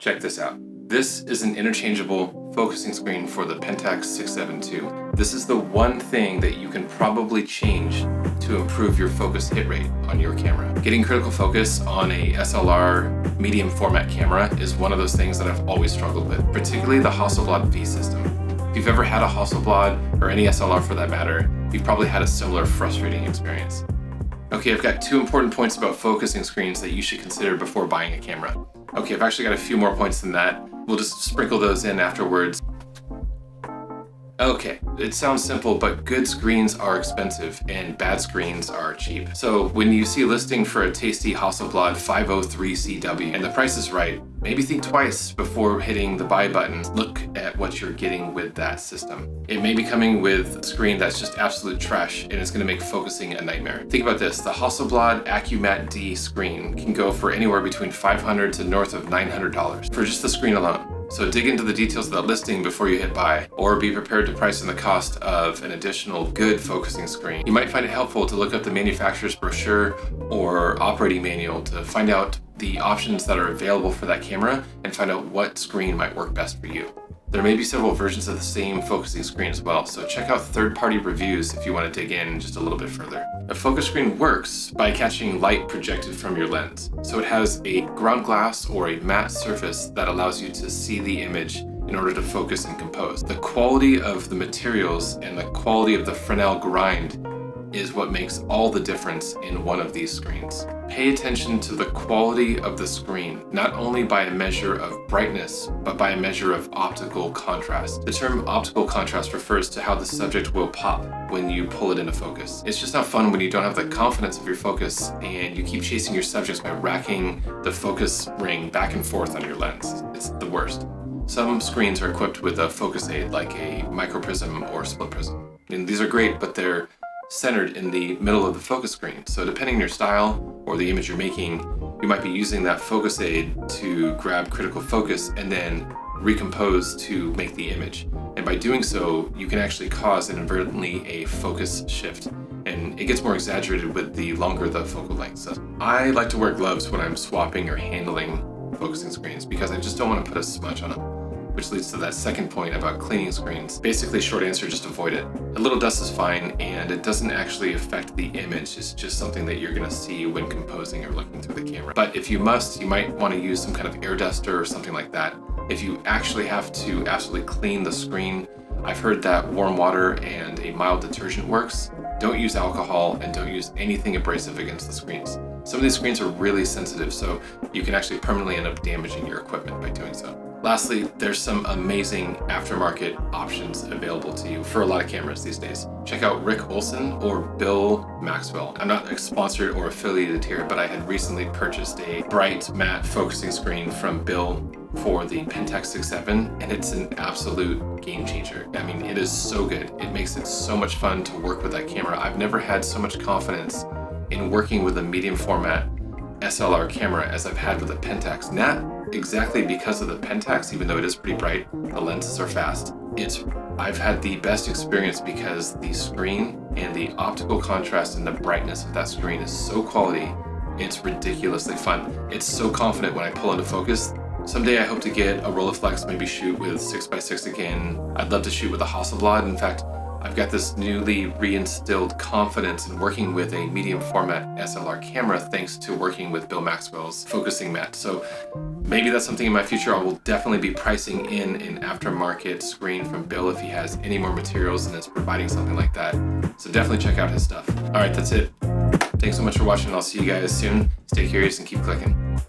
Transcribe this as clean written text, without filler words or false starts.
Check this out. This is an interchangeable focusing screen for the Pentax 672. This is the one thing that you can probably change to improve your focus hit rate on your camera. Getting critical focus on a SLR medium format camera is one of those things that I've always struggled with, particularly the Hasselblad V system. If you've ever had a Hasselblad, or any SLR for that matter, you've probably had a similar frustrating experience. Okay, I've got 2 important points about focusing screens that you should consider before buying a camera. Okay, I've actually got a few more points than that. We'll just sprinkle those in afterwards. Okay, it sounds simple, but good screens are expensive and bad screens are cheap. So when you see a listing for a tasty Hasselblad 503CW and the price is right, maybe think twice before hitting the buy button. Look at what you're getting with that system. It may be coming with a screen that's just absolute trash and it's gonna make focusing a nightmare. Think about this, the Hasselblad AccuMatte D screen can go for anywhere between $500 to north of $900 for just the screen alone. So dig into the details of that listing before you hit buy, or be prepared to price in the cost of an additional good focusing screen. You might find it helpful to look up the manufacturer's brochure or operating manual to find out the options that are available for that camera and find out what screen might work best for you. There may be several versions of the same focusing screen as well, so check out third-party reviews if you want to dig in just a little bit further. A focus screen works by catching light projected from your lens. So it has a ground glass or a matte surface that allows you to see the image in order to focus and compose. The quality of the materials and the quality of the Fresnel grind is what makes all the difference in one of these screens. Pay attention to the quality of the screen, not only by a measure of brightness, but by a measure of optical contrast. The term optical contrast refers to how the subject will pop when you pull it into focus. It's just not fun when you don't have the confidence of your focus and you keep chasing your subjects by racking the focus ring back and forth on your lens. It's the worst. Some screens are equipped with a focus aid like a microprism or split prism. And these are great, but they're centered in the middle of the focus screen. So depending on your style or the image you're making, you might be using that focus aid to grab critical focus and then recompose to make the image. And by doing so, you can actually cause inadvertently a focus shift. And it gets more exaggerated with the longer the focal length. So I like to wear gloves when I'm swapping or handling focusing screens because I just don't want to put a smudge on them. Which leads to that second point about cleaning screens. Basically, short answer, just avoid it. A little dust is fine, and it doesn't actually affect the image. It's just something that you're gonna see when composing or looking through the camera. But if you must, you might wanna use some kind of air duster or something like that. If you actually have to absolutely clean the screen, I've heard that warm water and a mild detergent works. Don't use alcohol and don't use anything abrasive against the screens. Some of these screens are really sensitive, so you can actually permanently end up damaging your equipment by doing so. Lastly, there's some amazing aftermarket options available to you for a lot of cameras these days. Check out Rick Olson or Bill Maxwell. I'm not sponsored or affiliated here, but I had recently purchased a bright matte focusing screen from Bill for the Pentax 6.7, and it's an absolute game changer. I mean, it is so good. It makes it so much fun to work with that camera. I've never had so much confidence in working with a medium format SLR camera as I've had with the Pentax. Not exactly because of the Pentax, even though it is pretty bright, the lenses are fast. I've had the best experience because the screen and the optical contrast and the brightness of that screen is so quality, it's ridiculously fun. It's so confident when I pull into focus. Someday I hope to get a Rolleiflex, maybe shoot with 6x6 again. I'd love to shoot with a Hasselblad. In fact, I've got this newly reinstilled confidence in working with a medium format SLR camera thanks to working with Bill Maxwell's focusing mat. So maybe that's something in my future. I will definitely be pricing in an aftermarket screen from Bill if he has any more materials and is providing something like that. So definitely check out his stuff. All right, that's it. Thanks so much for watching. I'll see you guys soon. Stay curious and keep clicking.